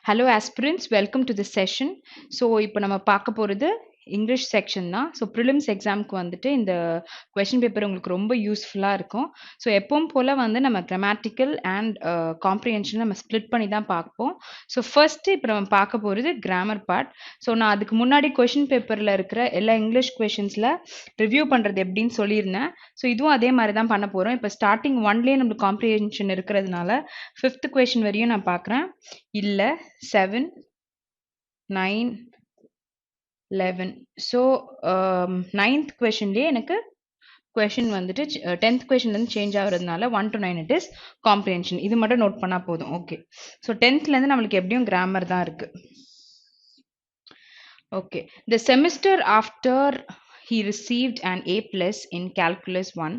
Hello aspirants, welcome to this session. So இப்போ நம்ம பார்க்க போறது இங்கிலீஷ் செக்ஷன் தான். ஸோ ப்ரிலிம்ஸ் எக்ஸாமுக்கு வந்துட்டு இந்த கொஷின் பேப்பர் உங்களுக்கு ரொம்ப யூஸ்ஃபுல்லாக இருக்கும். ஸோ எப்பவும் போல் வந்து நம்ம கிராமட்டிக்கல் அண்ட் காம்ப்ரிஹென்ஷன் நம்ம ஸ்ப்ளிட் பண்ணி தான் பார்ப்போம். ஸோ ஃபர்ஸ்ட்டு இப்போ நம்ம பார்க்க போகிறது கிராமர் பார்ட். ஸோ நான் அதுக்கு முன்னாடி கொஷின் பேப்பரில் இருக்கிற எல்லா இங்கிலீஷ் கொஷின்ஸில் ரிவ்யூ பண்ணுறது எப்படின்னு சொல்லியிருந்தேன். ஸோ இதுவும் அதே மாதிரி தான் பண்ண போகிறோம். இப்போ ஸ்டார்டிங் ஒன்லேயே நம்மளுக்கு காம்ப்ரிஹென்ஷன் இருக்கிறதுனால 5th கொஷின் வரையும் நான் பார்க்குறேன். இல்லை 7, 9, 11. ஸோ 9th கொஷின்லேயே எனக்கு கொஷின் வந்துட்டு 10th கொஷின்லேருந்து சேஞ்ச் ஆகிறதுனால 1 to 9 இட் இஸ் காம்ப்ரிஹென்ஷன். இது மட்டும் நோட் பண்ணால் போதும். ஓகே, ஸோ 10thலேருந்து நம்மளுக்கு எப்படியும் கிராமர் தான் இருக்குது. Okay, the semester after he received an A+ in Calculus 1,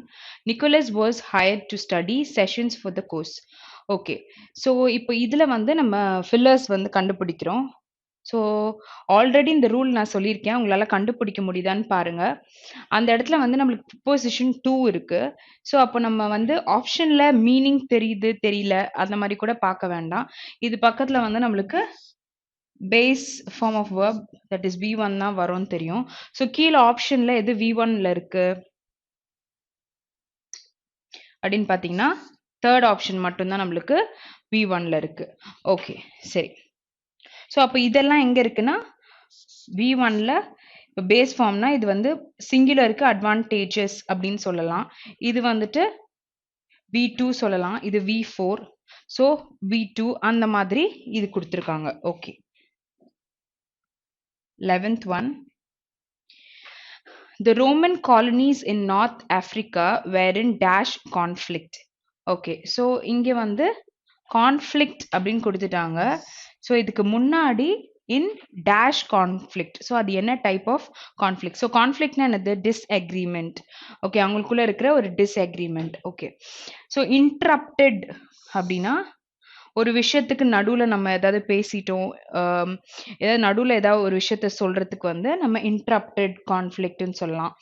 Nicholas was hired to study sessions for the course. Okay, so இப்போ இதில் வந்து நம்ம ஃபில்லர்ஸ் வந்து கண்டுபிடிக்கிறோம். ஸோ ஆல்ரெடி இந்த ரூல் நான் சொல்லியிருக்கேன், உங்களால் கண்டுபிடிக்க முடியுதான்னு பாருங்கள். அந்த இடத்துல வந்து நம்மளுக்கு ப்ரிப்போசிஷன் 2 இருக்குது. ஸோ அப்போ நம்ம வந்து ஆப்ஷனில் மீனிங் தெரியுது தெரியல அந்த மாதிரி கூட பார்க்க வேண்டாம். இது பக்கத்தில் வந்து நம்மளுக்கு base form of verb that is V1 தான் வரும்னு தெரியும். ஸோ கீழே ஆப்ஷனில் எது V1ல இருக்கு அப்படின்னு பார்த்தீங்கன்னா தேர்ட் ஆப்ஷன் மட்டும்தான் நம்மளுக்கு V1ல இருக்கு. ஓகே, சரி. ஸோ அப்போ இதெல்லாம் எங்கே இருக்குன்னா V1ல இப்போ பேஸ் ஃபார்ம்னா இது வந்து சிங்குலருக்கு அட்வான்டேஜஸ் அப்படின்னு சொல்லலாம். இது வந்துட்டு V2 சொல்லலாம், இது V4, ஸோ V2 அந்த மாதிரி இது கொடுத்துருக்காங்க. Okay, 11th one. The Roman colonies in North Africa were in dash conflict. Okay, so இங்கே வந்து கான்ஃப்ளிக்ட் அப்படின்னு கொடுத்துட்டாங்க. ஸோ இதுக்கு முன்னாடி இன் டேஷ் கான்ஃப்ளிக்ட். ஸோ அது என்ன டைப் ஆஃப் கான்ஃப்ளிக்ட்? ஸோ கான்ஃப்ளிக்ட்னா என்னது? டிஸ்அக்ரிமெண்ட். ஓகே, அவங்களுக்குள்ள இருக்கிற ஒரு டிஸ்அக்ரிமெண்ட். ஓகே, ஸோ இன்டரப்டட் அப்படின்னா ஒரு விஷயத்துக்கு நடுவில் நம்ம ஏதாவது பேசிட்டோம், ஏதாவது நடுவில் ஏதாவது ஒரு விஷயத்த சொல்கிறதுக்கு வந்து நம்ம இன்டரப்டட் கான்ஃப்ளிக்ட்னு சொல்லலாம்.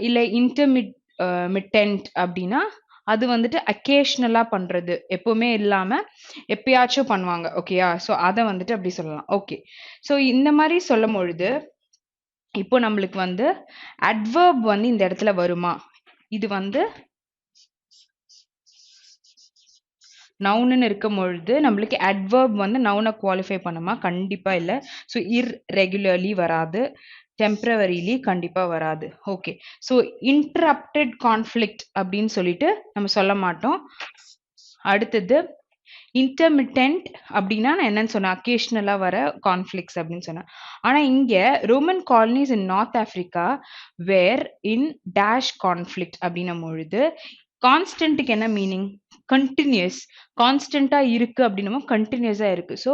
இல்லை இன்டர்மிட்டன்ட் அப்படின்னா அது வந்துட்டு அக்கேஷ்னலாக பண்ணுறது, எப்போவுமே இல்லாமல் எப்பயாச்சும் பண்ணுவாங்க. ஓகேயா? ஸோ அதை வந்துட்டு அப்படி சொல்லலாம். ஓகே, ஸோ இந்த மாதிரி சொல்லும் பொழுது இப்போ நம்மளுக்கு வந்து அட்வர்ப் வந்து இந்த இடத்துல வருமா? இது வந்து நவுன்னு இருக்கும் பொழுது நம்மளுக்கு அட்வர்ப் வந்து நவுனை குவாலிஃபை பண்ணுமா? கண்டிப்பாக இல்லை. ஸோ இர்ரெகுலர்லி வராது, டெம்பரவரிலி கண்டிப்பாக வராது. ஓகே, ஸோ இன்டரப்டட் கான்ஃப்ளிக்ட் அப்படின்னு சொல்லிட்டு நம்ம சொல்ல மாட்டோம். அடுத்தது இன்டர்மிட்டன்ட் அப்படின்னா நான் என்னன்னு சொன்னேன், அக்கேஷ்னலாக வர கான்ஃப்ளிக்ட்ஸ் அப்படின்னு சொன்னேன். ஆனால் இங்கே Roman colonies in North Africa were in dash conflict அப்படின்னும் பொழுது கான்ஸ்டன்ட்டுக்கு என்ன மீனிங்? கண்டினியூஸ். கான்ஸ்டண்ட்டாக இருக்குது அப்படின்னமோ கண்டினியூஸாக இருக்குது. ஸோ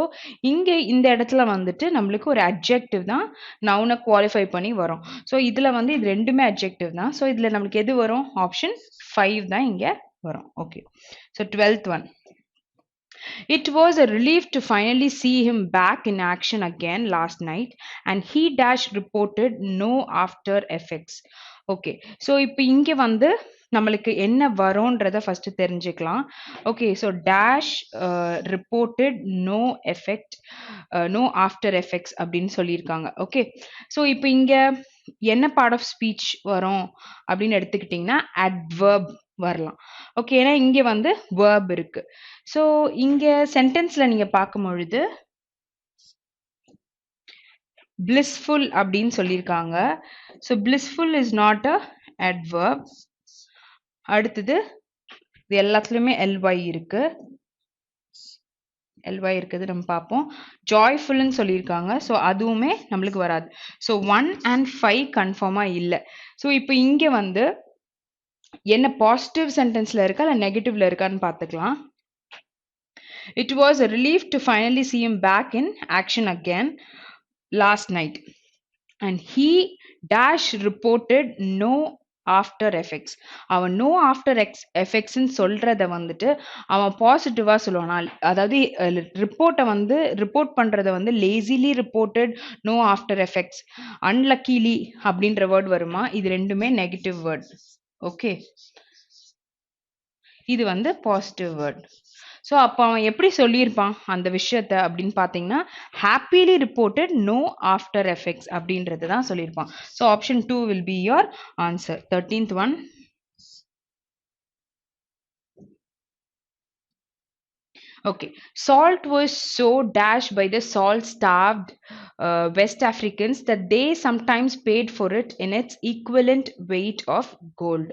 இங்கே இந்த இடத்துல வந்துட்டு நம்மளுக்கு ஒரு அட்ஜெக்டிவ் தான் நவுனை குவாலிஃபை பண்ணி வரும். ஸோ இதில் வந்து இது ரெண்டுமே அட்ஜெக்டிவ் தான். ஸோ இதில் நம்மளுக்கு எது வரும்? ஆப்ஷன் 5 தான் இங்கே வரும். Okay, so 12th one. It was a relief to finally see him back in action again last night and he dash reported no after effects. Okay, so இப்போ இங்கே வந்து நம்மளுக்கு என்ன வரும்ன்றத ஃபர்ஸ்ட் தெரிஞ்சுக்கலாம். Okay, so dash reported no effect, no after effects அப்படின்னு சொல்லியிருக்காங்க. Okay, so இப்போ இங்கே என்ன பார்ட் ஆஃப் ஸ்பீச் வரும் அப்படின்னு எடுத்துக்கிட்டிங்கன்னா அட்வர்ப் வரலாம். ஓகே, ஏன்னா இங்கே வந்து வேர்ப் இருக்கு. ஸோ இங்கே சென்டென்ஸில் நீங்கள் பார்க்கும் பொழுது blissful அப்படின்னு சொல்லியிருக்காங்க. So blissful is not a adverb. அடுத்தது இது எல்லாத்துலேயுமே ly இருக்கு, ly இருக்குது நம்ம பார்ப்போம். ஜாய்ஃபுல்னு சொல்லியிருக்காங்க, ஸோ அதுவுமே நம்மளுக்கு வராது. ஸோ 1 and 5 கன்ஃபார்மாக இல்லை. ஸோ இப்போ இங்கே வந்து என்ன பாசிட்டிவ் சென்டென்ஸில் இருக்கா இல்லை நெகட்டிவ்ல இருக்கான்னு பார்த்துக்கலாம். It was a relief to finally see him back in action again last night and he dash reported no after effects. அவன் நோ ஆஃப்டர் எஃபெக்ட்ஸ்ன்னு சொல்கிறத வந்துட்டு அவன் பாசிட்டிவாக சொல்லுவான். அதாவது ரிப்போர்ட்டை வந்து ரிப்போர்ட் பண்ணுறத வந்து lazily reported no after effects, unluckily அப்படின்ற வேர்ட் வருமா? இது ரெண்டுமே நெகட்டிவ் வேர்ட். ஓகே, இது வந்து பாசிட்டிவ் வேர்ட். ஸோ அப்போ அவன் எப்படி சொல்லியிருப்பான் அந்த விஷயத்த அப்படின்னு பார்த்தீங்கன்னா happily reported no after effects அப்படின்றது தான் சொல்லியிருப்பான். So option 2 will be your answer. 13th one. Okay, salt was so dashed by the salt-starved West Africans that they sometimes paid for it in its equivalent weight of gold.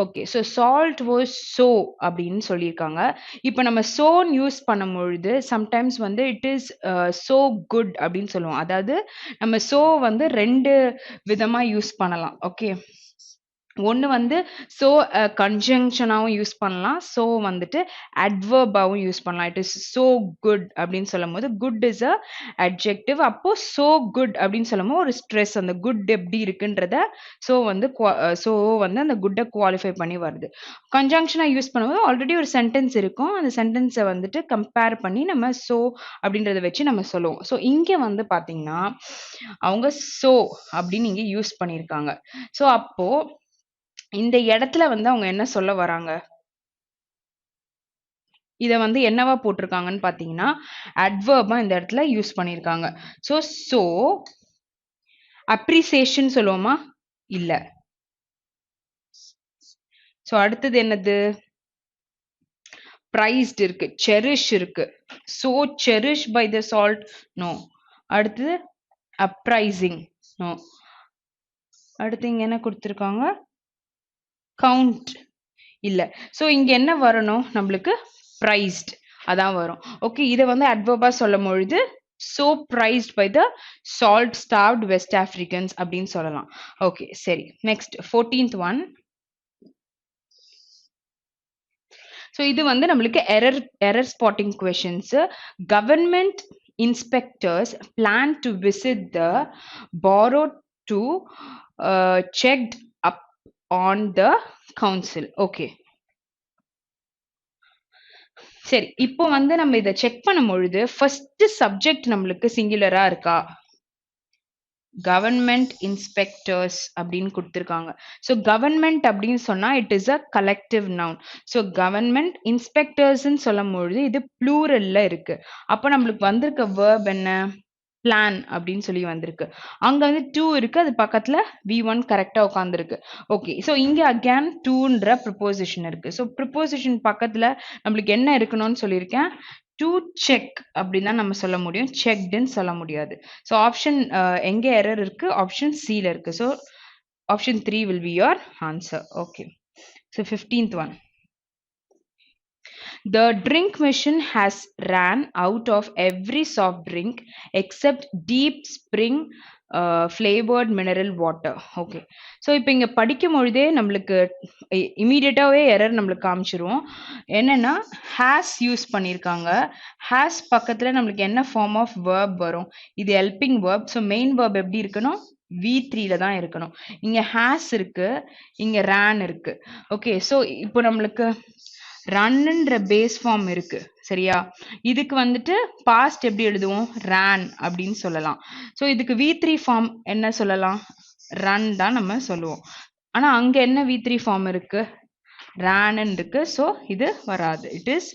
Okay, so salt was so அப்படின்னு சொல்லியிருக்காங்க. இப்போ நம்ம soன்னு use பண்ணும்பொழுது sometimes வந்து it is so good அப்படின்னு சொல்லுவோம். அதாவது நம்ம so வந்து ரெண்டு விதமா யூஸ் பண்ணலாம். ஓகே, ஒன்று வந்து ஸோ கன்ஜங்ஷனாகவும் யூஸ் பண்ணலாம், ஸோ வந்துட்டு அட்வர்பாகவும் யூஸ் பண்ணலாம். இட் இஸ் ஸோ குட் அப்படின்னு சொல்லும் போது குட் இஸ் அ அட்ஜெக்டிவ், அப்போ ஸோ குட் அப்படின்னு சொல்லும் போது ஒரு ஸ்ட்ரெஸ், அந்த குட் எப்படி இருக்குன்றத ஸோ வந்து ஸோ வந்து அந்த குட்டை குவாலிஃபை பண்ணி வருது. கன்ஜங்ஷனாக யூஸ் பண்ணும்போது ஆல்ரெடி ஒரு சென்டென்ஸ் இருக்கும், அந்த சென்டென்ஸை வந்துட்டு கம்பேர் பண்ணி நம்ம ஸோ அப்படின்றத வச்சு நம்ம சொல்லுவோம். ஸோ இங்கே வந்து பார்த்தீங்கன்னா அவங்க ஸோ அப்படின்னு இங்கே யூஸ் பண்ணியிருக்காங்க. ஸோ அப்போ இந்த இடத்துல வந்து அவங்க என்ன சொல்ல வராங்க, இத வந்து என்னவா போட்டிருக்காங்கன்னு பாத்தீங்கன்னா அட்வர்பா இந்த இடத்துல யூஸ் பண்ணிருக்காங்க. சோ அப்ரிசியேஷன் சொல்லுவோமா, இல்ல. சோ அடுத்தது என்னது, prized இருக்கு, cherish இருக்கு. so cherish by the salt, no. அடுத்தது uprising, no. அடுத்து இங்க என்ன கொடுத்திருக்காங்க, count, இல்ல. சோ இங்க என்ன வரணும் நம்மளுக்கு, prized அதான் வரும். ஓகே, இத வந்து அட்வர்பா சொல்லும் பொழுது so prized by the salt starved West Africans அப்படின்னு சொல்லலாம். ஓகே சரி, நெக்ஸ்ட் 14th ஒன். ஸோ இது வந்து நம்மளுக்கு error spotting questions. Government inspectors plan to visit the borough to checked up on the council. Okay சரி, இப்போ வந்து நம்ம இதை செக் பண்ணும் பொழுது ஃபர்ஸ்ட் சப்ஜெக்ட் நம்மளுக்கு சிங்குலரா இருக்கா, கவர்மெண்ட் இன்ஸ்பெக்டர்ஸ் அப்படின்னு கொடுத்துருக்காங்க. ஸோ கவர்மெண்ட் அப்படின்னு சொன்னா it is a collective noun. So government இன்ஸ்பெக்டர்ஸ்ன்னு சொல்லும் பொழுது இது ப்ளூரல்ல இருக்கு. அப்போ நம்மளுக்கு வந்திருக்க வேர்ப் என்ன, பிளான் அப்படின்னு சொல்லி வந்திருக்கு. அங்க வந்து டூ இருக்கு, அது பக்கத்துல V1 கரெக்டா உட்காந்துருக்கு. ஓகே, ஸோ இங்க அகேன் டூன்ற ப்ரிப்போசிஷன் இருக்கு. ஸோ ப்ரிப்போசிஷன் பக்கத்துல நம்மளுக்கு என்ன இருக்கணும்னு சொல்லியிருக்கேன், டு செக் அப்படின்னு தான் நம்ம சொல்ல முடியும், செக்டுன்னு சொல்ல முடியாது. ஸோ ஆப்ஷன் எங்க எரர் இருக்கு, ஆப்ஷன் சில இருக்கு. So option 3 will be your answer. Okay, so 15th one. The drink machine has ran out of every soft drink except deep spring flavored mineral water. Okay, so இப்போ இங்கே படிக்கும் பொழுதே நம்மளுக்கு இமீடியட்டாகவே error நம்மளுக்கு காமிச்சிரும். என்னன்னா ஹேஸ் யூஸ் பண்ணியிருக்காங்க. Has பக்கத்தில் நம்மளுக்கு என்ன ஃபார்ம் ஆஃப் வேர்ப் வரும், இது helping verb. So main verb எப்படி இருக்கணும், V3ல தான் இருக்கணும். இங்கே ஹேஸ் இருக்கு, இங்கே ரேன் இருக்கு. ஓகே, ஸோ இப்போ நம்மளுக்கு ரன்ன்ற பேஸ் ஃபார்ம் இருக்கு சரியா, இதுக்கு வந்துட்டு பாஸ்ட் எப்படி எழுதுவோம், ரன் அப்படின்னு சொல்லலாம். ஸோ இதுக்கு V3 ஃபார்ம் என்ன சொல்லலாம், ரன் தான் நம்ம சொல்லுவோம். ஆனா அங்க என்ன V3 ஃபார்ம் இருக்கு, ரன் இருக்கு. ஸோ இது வராது, it is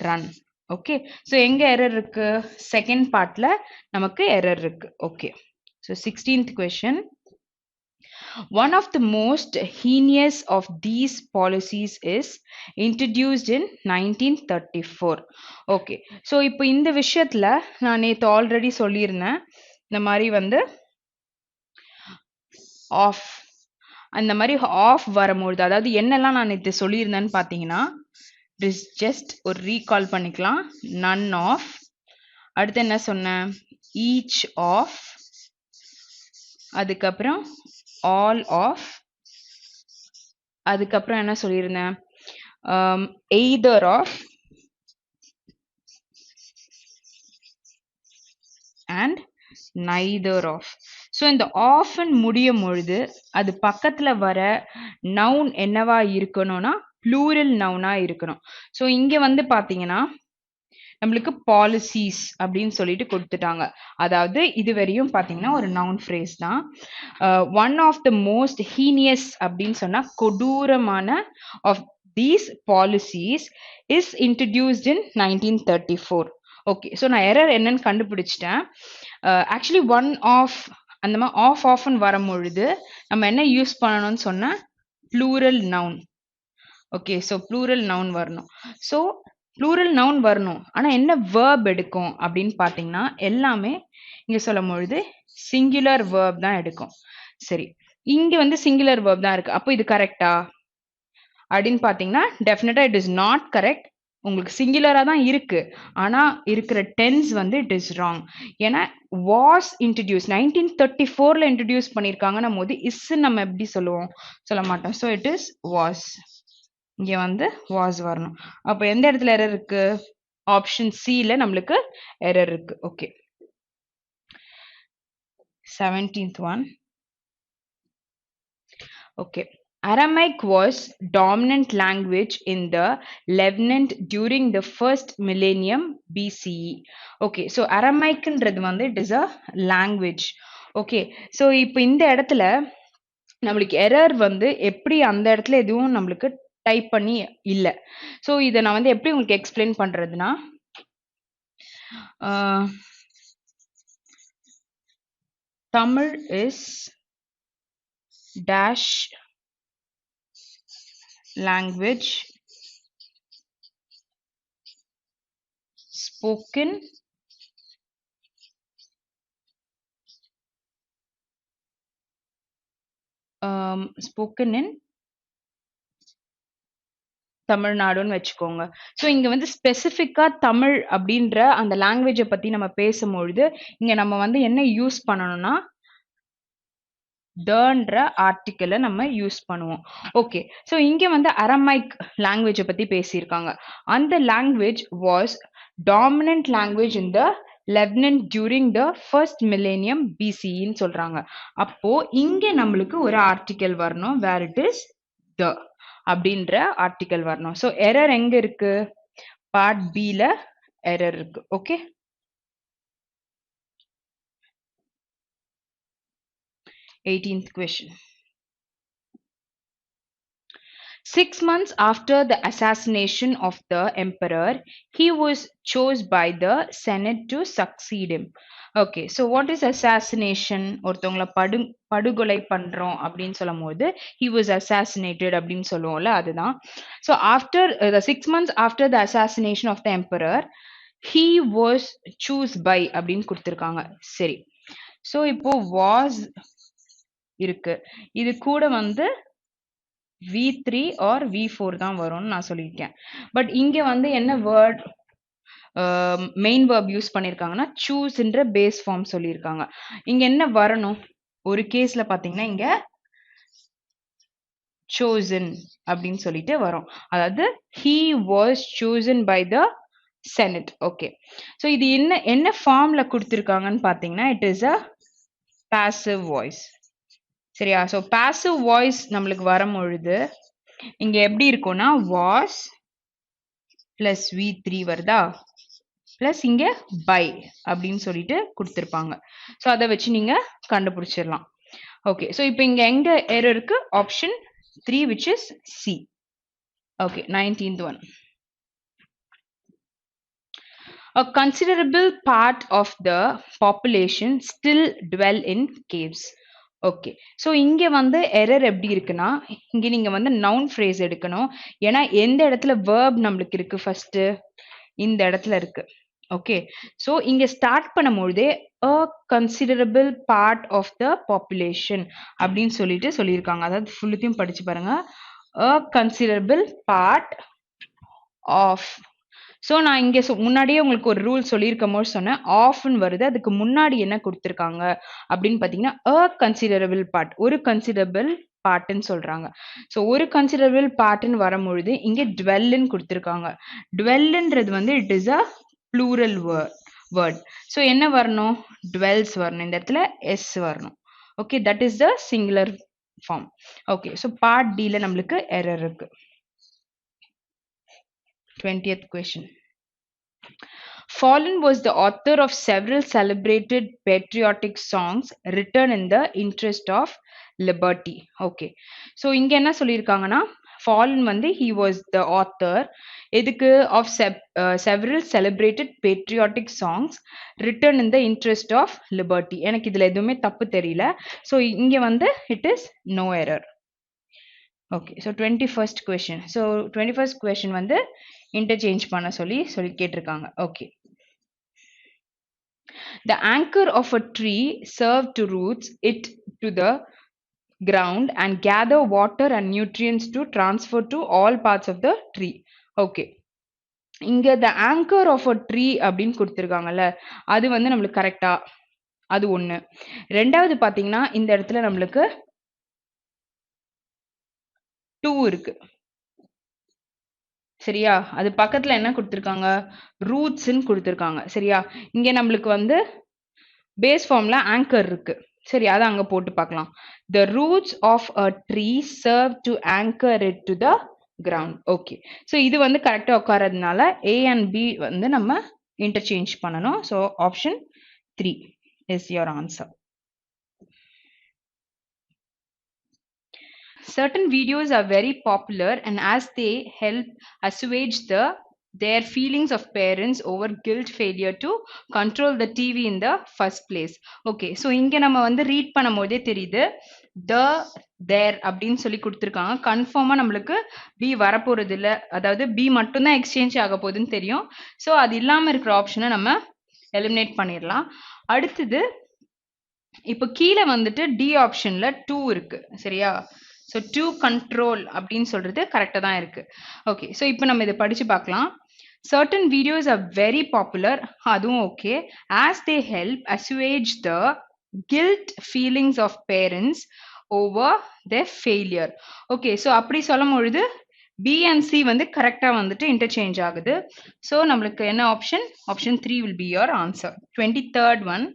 run. Okay, so எங்க எரர் இருக்கு, செகண்ட் பார்ட்ல நமக்கு எரர் இருக்கு. Okay, so 16th question. One of the most heinous of these policies is introduced in 1934. Okay, so இப்போ இந்த விஷயத்துல நான் நேத்து ஆல்ரெடி சொல்லியிருந்தேன், இந்த மாதிரி வந்து ஆஃப், அந்த மாதிரி ஆஃப் வரும்பொழுது, அதாவது என்னெல்லாம் நான் நேத்து சொல்லியிருந்தேன்னு பார்த்தீங்கன்னா ஜஸ்ட் ஒரு ரீகால் பண்ணிக்கலாம். நன் ஆஃப், அடுத்து என்ன சொன்னேன், ஈச் ஆஃப், அதுக்கப்புறம் ஆல் ஆஃப், அதுக்கப்புறம் என்ன சொல்லியிருந்தேன், either of and neither of. So இந்த ஆஃப்னு முடியும் பொழுது அது பக்கத்துல வர நவுன் என்னவா இருக்கணும்னா ப்ளூரல் நவுனா இருக்கணும். ஸோ இங்க வந்து பாத்தீங்கன்னா நம்மளுக்கு பாலிசிஸ் அப்படின்னு சொல்லிட்டு கொடுத்துட்டாங்க. அதாவது இதுவரையும் பாத்தீங்கன்னா ஒரு நவுன் ஃப்ரேஸ் தான். One of the most heinous அப்படின்னு சொன்னா கொடூரமான, of these policies is introduced in 1934. Okay, so நான் எரர் என்னன்னு கண்டுபிடிச்சிட்டேன். ஆக்சுவலி ஒன் ஆஃப் அந்த மாதிரி ஆஃப்னு வரும்பொழுது நம்ம என்ன யூஸ் பண்ணணும்னு சொன்னால் plural noun. Okay, so plural noun வரணும். ஸோ ப்ளூரல் நவுன் வரணும். ஆனால் என்ன வேர்ப் எடுக்கும் அப்படின்னு பார்த்தீங்கன்னா எல்லாமே இங்கே சொல்லும் பொழுது சிங்குலர் வேர்ப் தான் எடுக்கும். சரி, இங்கே வந்து சிங்குலர் வேர்ப் தான் இருக்கு. அப்போ இது கரெக்டா அப்படின்னு பார்த்தீங்கன்னா டெஃபினட்டா இட் இஸ் நாட் கரெக்ட். உங்களுக்கு சிங்குலரா தான் இருக்கு, ஆனா இருக்கிற டென்ஸ் வந்து இட் இஸ் ராங். ஏன்னா வாஸ் இன்ட்ரடியூஸ் 1934ல இன்ட்ரடியூஸ் பண்ணியிருக்காங்கன்னும் போது இஸ் நம்ம எப்படி சொல்லுவோம், சொல்ல மாட்டோம். So it is was. இங்க வந்து வாஸ் வரணும். அப்போ எந்த இடத்துல எரர் இருக்கு? ஆப்ஷன் சில நம்மளுக்கு எரர் இருக்கு. Okay, 17th one. Okay. Aramaic was dominant language in the Levant during the first millennium BCE. Okay, so Aramaic-ன்றது வந்து it is a language. Okay, so இப்போ இந்த இடத்துல நம்மளுக்கு எரர் வந்து எப்படி அந்த இடத்துல எதுவும் நம்மளுக்கு டைப் பண்ணி இல்லை. ஸோ இதை நான் வந்து எப்படி உங்களுக்கு எக்ஸ்பிளைன் பண்றதுன்னா, Tamil is dash language spoken in தமிழ்நாடுன்னு வச்சுக்கோங்க. ஸோ இங்க வந்து ஸ்பெசிஃபிக்கா தமிழ் அப்படின்ற அந்த லாங்குவேஜை பத்தி நம்ம பேசும்பொழுது இங்க நம்ம வந்து என்ன யூஸ் பண்ணணும்னா டன்ற ஆர்டிக்கலை நம்ம யூஸ் பண்ணுவோம். ஓகே, ஸோ இங்க வந்து அரமைக் லாங்குவேஜை பத்தி பேசியிருக்காங்க. அந்த language was dominant language in the Lebanon during the first millennium பிசின்னு சொல்றாங்க. அப்போ இங்க நம்மளுக்கு ஒரு ஆர்டிக்கல் வரணும், வேர் இட் இஸ் த அப்படின்ற ஆர்டிக்கல் வரணும். ஸோ எரர் எங்க இருக்கு? பார்ட் பில எரர் இருக்கு. Okay, 18th question. 6 months after the assassination of the emperor, he was chosen by the Senate to succeed him. Okay, so what is assassination? ஒருத்தவங்கள படுகொலை பண்றோம் அப்படின்னு சொல்லும் போது he was assassinated அப்படின்னு சொல்லுவோம்ல, அதுதான். So after the 6 months after the assassination of the emperor, he was chosen by அப்படின்னு கொடுத்திருக்காங்க. சரி, so இப்போ was இருக்கு, இது கூட வந்து V3 or V4 தான் வரும்னு நான் சொல்லியிருக்கேன். பட் இங்க வந்து என்ன வேர்ட் மெயின் வேர்ப் யூஸ் பண்ணியிருக்காங்கன்னா சூஸ்ன்ற பேஸ் ஃபார்ம் சொல்லியிருக்காங்க. இங்க என்ன வரணும்? ஒரு கேஸ்ல பாத்தீங்கன்னா இங்க chosen அப்படின்னு சொல்லிட்டு வரும். அதாவது he was chosen by the Senate. Okay, so இது என்ன ஃபார்ம்ல கொடுத்திருக்காங்கன்னு பாத்தீங்கன்னா it is a passive voice. சரியா? ஸோ passive voice நம்மளுக்கு வரும்பொழுது இங்க எப்படி இருக்கும்னா was plus V3 வருதா, பிளஸ் இங்க பை அப்படின்னு சொல்லிட்டு கொடுத்திருப்பாங்க. ஸோ அதை வச்சு நீங்க கண்டுபிடிச்சிடலாம். ஓகே, ஸோ இப்போ இங்க எங்க எரர் இருக்கு? Option 3 which is C. Okay, 19th one. A considerable part of the population still dwell in caves. Okay, so இங்க வந்து எரர் எப்படி இருக்குன்னா இங்க நீங்க வந்து நவுன் ஃப்ரேஸ் எடுக்கணும். ஏன்னா எந்த இடத்துல வேர்ப் நம்மளுக்கு இருக்கு? ஃபர்ஸ்ட் இந்த இடத்துல இருக்கு. ஓகே, ஸோ இங்க start பண்ணும்பொழுதே a considerable part of the population அப்படின்னு சொல்லிட்டு சொல்லியிருக்காங்க. அதாவது ஃபுல்லுத்தையும் படிச்சு பாருங்க. a considerable part of. So நான் இங்கே முன்னாடியே உங்களுக்கு ஒரு ரூல் சொல்லியிருக்கும் போது சொன்னேன் ஆஃப்னு வருது, அதுக்கு முன்னாடி என்ன கொடுத்துருக்காங்க அப்படின்னு பார்த்தீங்கன்னா a considerable part, ஒரு கன்சிடரபிள் பார்ட்னு சொல்றாங்க. ஸோ ஒரு கன்சிடரபிள் பார்ட்னு வரும்பொழுது இங்கே dwellன்னு கொடுத்துருக்காங்க. dwellன்றது வந்து it is a plural word. So என்ன வரணும்? dwells வரணும், இந்த இடத்துல எஸ் வரணும். Okay, that is the singular form. Okay, so part டில நம்மளுக்கு எரர் இருக்கு. 20th question. Fallen was the author of several celebrated patriotic songs written in the interest of liberty. Okay, so இங்க என்ன சொல்லியிருக்காங்கன்னா fallen வந்து he was the author எதுக்கு of several celebrated patriotic songs written in the interest of liberty. எனக்கு இதுல எதுவுமே தப்பு தெரியல. So இங்க வந்து it is no error. Okay, so 21st question. So 21st question வந்து interchange பண்ண சொல்லி கேட்டிருக்காங்க. Okay. The anchor of a tree served to roots it to the ground and gather water and nutrients to transfer to all parts of the tree. Okay. இங்க the anchor of a tree அப்படின்னு கொடுத்திருக்காங்கல்ல, அது வந்து நம்மளுக்கு கரெக்டா? அது ஒண்ணு. ரெண்டாவது பாத்தீங்கன்னா இந்த இடத்துல நம்மளுக்கு 2 இருக்கு. சரியா? அது பக்கத்துல என்ன கொடுத்திருக்காங்க? ரூட்ஸ்ன்னு கொடுத்திருக்காங்க. சரியா? இங்க நம்மளுக்கு வந்து பேஸ் ஃபார்ம்ல ஆங்கர் இருக்கு. சரி, அதை அங்க போட்டு பார்க்கலாம். The roots of a tree serve to anchor it to the ground. Okay. So இது வந்து கரெக்டா உட்காரதுனால A and B வந்து நம்ம interchange பண்ணணும். So option 3 is your answer. Certain videos are very popular and as they help assuage their feelings of parents over guilt failure to control the TV in the first place. Okay, so இங்க நம்ம வந்து read பண்ணும்போதே தெரியுது தேர் அப்படின்னு சொல்லி கொடுத்துருக்காங்க. கன்ஃபார்மா நம்மளுக்கு பி வரப்போறது இல்லை, அதாவது பி மட்டும்தான் எக்ஸ்சேஞ்ச் ஆக போகுதுன்னு தெரியும். ஸோ அது இல்லாமல் இருக்கிற ஆப்ஷனை நம்ம எலிமினேட் பண்ணிடலாம். அடுத்தது இப்போ கீழே வந்துட்டு டி ஆப்ஷன்ல 2 இருக்கு. சரியா? ஸோ டு கண்ட்ரோல் அப்படின்னு சொல்றது கரெக்டாக தான் இருக்கு. ஓகே, ஸோ இப்போ நம்ம இதை படிச்சு பார்க்கலாம். Certain videos are very popular, அதுவும் okay, as they help assuage the guilt feelings of parents over their failure. Okay, so அப்படி சொல்லும் பொழுது B and C வந்து கரெக்டா வந்துட்டு இன்டர்சேஞ்ச் ஆகுது. ஸோ நம்மளுக்கு என்ன option? Option 3 will be your answer. 23rd one.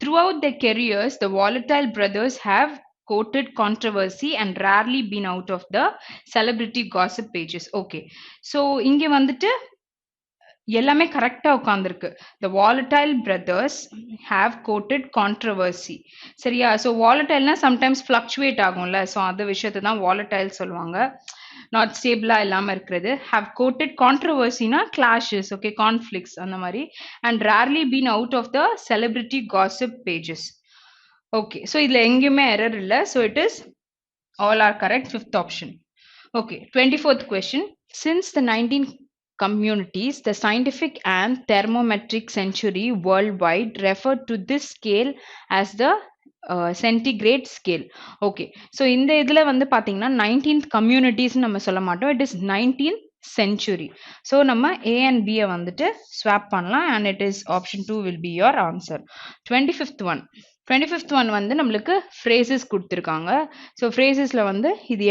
Throughout their careers, the volatile brothers have courted controversy and rarely been out of the celebrity gossip pages. Okay. So, இங்க வந்துட்டு எல்லாமே கரெக்டா உட்கார்ந்துருக்கு. The volatile brothers have courted controversy. சரியா? So volatileனா sometimes fluctuate ஆகும்ல. So அந்த விஷயத்தை தான் volatile சொல்லுவாங்க. நாட் ஸ்டேபிளா இல்லாம இருக்கிறது. have courted controversy-னா clashes, okay, conflicts அந்த மாதிரி. and rarely been out of the celebrity gossip pages. Okay, so இதுல எங்கேயுமே error இல்ல. So it is all are correct. Fifth option. Okay, 24th question. Since the 19th communities, the scientific and thermometric century worldwide referred to this scale as the centigrade scale. Okay, so இந்த இதுல வந்து பாத்தீங்கன்னா 19th communities நம்ம சொல்ல மாட்டோம், it is 19th century. So நம்ம A and B வந்துட்டு swap பண்ணலாம் and it is option 2 will be your answer. 25th one. 25th one வந்து நம்மளுக்கு phrases கொடுத்திருக்காங்க. ஸோ ஃப்ரேசஸ்ல வந்து இது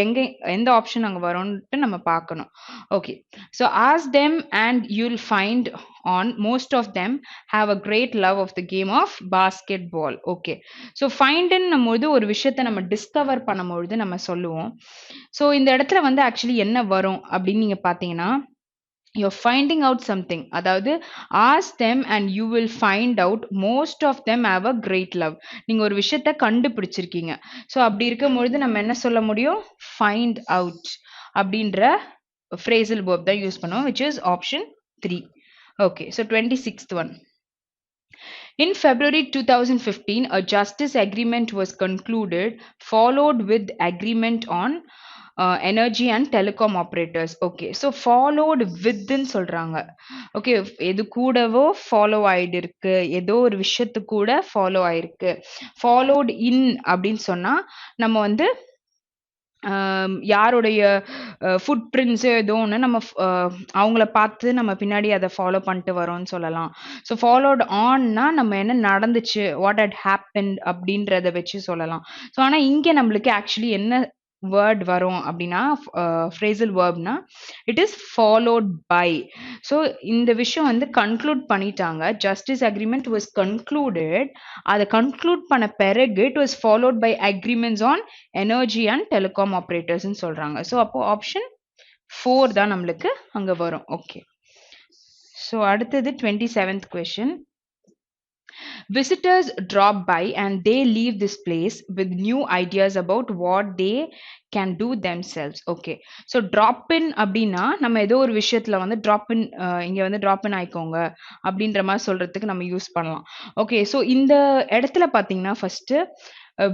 எந்த ஆப்ஷன் அங்கே வரும்ன்ட்டு நம்ம பார்க்கணும். Okay, so ask them and you'll find on most of them have a great love of the game of basketball. Okay, so ஃபைண்டுன்னும் போது ஒரு விஷயத்த நம்ம டிஸ்கவர் பண்ணும்பொழுது நம்ம சொல்லுவோம். ஸோ இந்த இடத்துல வந்து ஆக்சுவலி என்ன வரும் அப்படின்னு நீங்க பார்த்தீங்கன்னா, you're finding out something, அதாவது ask them and you will find out most of them have a great love. நீங்க ஒரு விஷயத்தை கண்டுபிடிச்சிருக்கீங்க. ஸோ அப்படி இருக்கும்பொழுது நம்ம என்ன சொல்ல முடியும்? find out அப்படின்ற phrasal verb தான் யூஸ் பண்ணுவோம், which is option 3. Okay, so 26th one. In February 2015, a justice agreement was concluded, followed with agreement on energy and telecom operators. Okay, so followed வித்ன்னு சொல்றாங்க. ஓகே, எது கூடவோ follow ஆயிட்டு இருக்கு, ஏதோ ஒரு விஷயத்து கூட ஃபாலோ ஆயிருக்கு. ஃபாலோடு இன் அப்படின்னு சொன்னா நம்ம வந்து யாருடைய ஃபுட் பிரிண்ட்ஸு ஏதோ ஒன்று நம்ம அவங்கள பார்த்து நம்ம பின்னாடி அதை ஃபாலோ பண்ணிட்டு வரோம்னு சொல்லலாம். ஸோ ஃபாலோட் ஆன்னா நம்ம என்ன நடந்துச்சு, வாட் ஹட் ஹேப்பன் அப்படின்றத வச்சு சொல்லலாம். ஸோ ஆனால் இங்கே நம்மளுக்கு ஆக்சுவலி என்ன வேர்ட் வரும் அப்படின்னா, phrasal verbனா it is followed by. So இந்த விஷயம் வந்து கன்க்ளூட் பண்ணிட்டாங்க. Justice agreement was concluded. அதை கன்க்ளூட் பண்ண பிறகு it was followed by agreements on energy and telecom ஆப்ரேட்டர்ஸ்ன்னு சொல்றாங்க. ஸோ அப்போ ஆப்ஷன் 4 தான் நம்மளுக்கு அங்க வரும். ஓகே, ஸோ அடுத்தது 27th question. Visitors drop by and they leave this place with new ideas about what they can do themselves. Okay, so drop in அப்படின்னா நம்ம ஏதோ ஒரு விஷயத்துல வந்து drop in இங்க வந்து drop in ஆயிக்கோங்க அப்படின்ற மாதிரி சொல்றதுக்கு நம்ம யூஸ் பண்ணலாம். ஓகே, ஸோ இந்த இடத்துல பார்த்தீங்கன்னா ஃபர்ஸ்ட்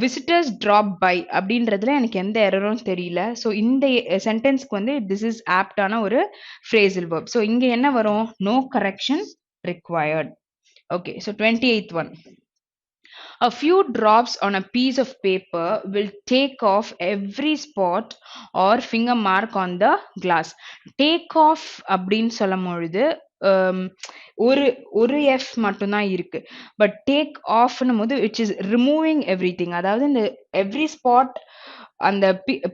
விசிட்டர்ஸ் ட்ராப் பை அப்படின்றதுல எனக்கு எந்த எரரும் தெரியல. ஸோ இந்த சென்டென்ஸ்க்கு வந்து திஸ் இஸ் ஆப்டான ஒரு phrasal verb. ஸோ இங்க என்ன வரும்? No correction required. Okay, so 28th one. A few drops on a piece of paper will take off every spot or finger mark on the glass. Take off அப்படின்னு சொல்லும் பொழுது ஒரு ஒரு F மட்டும்தான் இருக்கு. பட் டேக் ஆஃப்னும் போது which is removing everything. அதாவது இந்த எவ்ரி ஸ்பாட் அந்த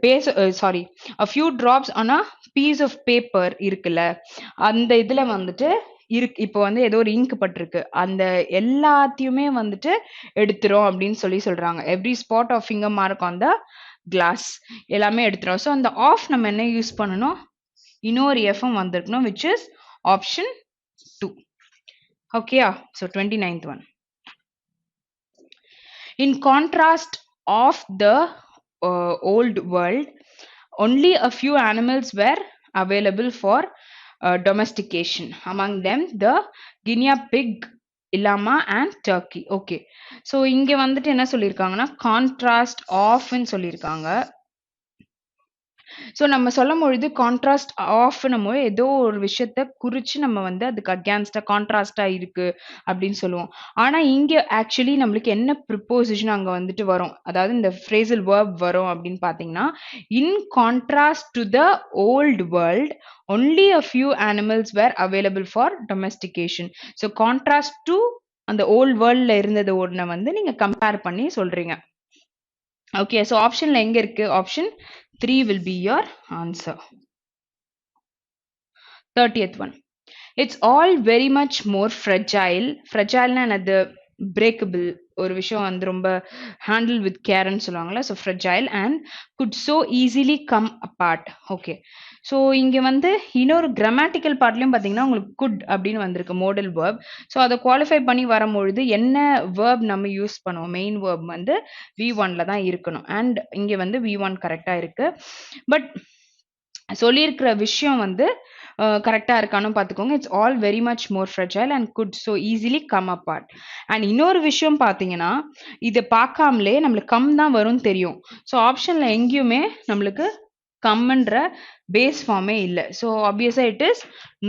base sorry a few drops on a piece of paper இருக்குல்ல, அந்த இதுல வந்துட்டு இப்போ வந்து ஏதோ ஒரு இங்க் பட்டிருக்கு, அந்த எல்லாத்தையுமே வந்துட்டு எடுத்துரும் அப்படின்னு சொல்றாங்க. Every spot of finger mark on the glass எல்லாமே எடுத்துரும். ஸோ அந்த ஆஃப் நம்ம என்ன யூஸ் பண்ணணும்? இன்னொரு எஃப்எம் வந்திருக்கணும், விச் இஸ் ஆப்ஷன் 2. ஓகேயா? So 29th one. In contrast of the old world, only a few animals were available for domestication. Among them, the guinea pig, llama and turkey. Okay, so இங்க வந்துட்டு என்ன சொல்லியிருக்காங்கன்னா contrast of ன்னு சொல்லியிருக்காங்க. So நம்ம சொல்லும் பொழுது கான்ட்ராஸ்ட் ஆஃப் நம்ம ஏதோ ஒரு விஷயத்த குறிச்சு நம்ம வந்து அதுக்கு அகேன்ஸ்டா கான்ட்ராஸ்டா இருக்கு அப்படின்னு சொல்லுவோம். ஆனா இங்க ஆக்சுவலி நம்மளுக்கு என்ன ப்ரிப்போசிஷன் அங்க வந்துட்டு வரும், அதாவது இந்த ஃப்ரேசல் வேர்ப் வரும் அப்படின்னு பாத்தீங்கன்னா, in contrast to the old world only a few animals were available for domestication. So contrast to அந்த ஓல்ட் வேர்ல்ட்ல இருந்தது ஒன்றை வந்து நீங்க கம்பேர் பண்ணி சொல்றீங்க. ஓகே, ஸோ ஆப்ஷன்ல எங்க இருக்கு? Option 3 will be your answer. 30th one. It's all very much more fragile. Fragile na another breakable ஒரு விஷயம் வந்து ரொம்ப ஹேண்டில் வித் கேர்ன்னு சொல்லுவாங்கல்ல. So fragile and good so easily come apart. Okay, so இங்கே வந்து இன்னொரு கிராமட்டிக்கல் பார்ட்லையும் பார்த்தீங்கன்னா உங்களுக்கு குட் அப்படின்னு வந்திருக்கு மோடல் வேர்ப். ஸோ அதை குவாலிஃபை பண்ணி வரும்பொழுது என்ன வேர்ப் நம்ம யூஸ் பண்ணுவோம்? மெயின் வேர்ப் வந்து V1ல தான் இருக்கணும். அண்ட் இங்கே வந்து V1 கரெக்டாக இருக்கு. பட் சொல்லியிருக்கிற விஷயம் வந்து கரெக்டாக இருக்கான்னு பார்த்துக்கோங்க. It's all very much more fragile and good so easily come apart. And இன்னொரு விஷயம் பார்த்தீங்கன்னா, இதை பார்க்காமலே நம்மளுக்கு கம் தான் வரும்னு தெரியும். ஸோ ஆப்ஷனில் எங்கேயுமே நம்மளுக்கு கம்ன்ற பேஸ் ஃபார்மே இல்லை. ஸோ ஆப்வியஸாக it is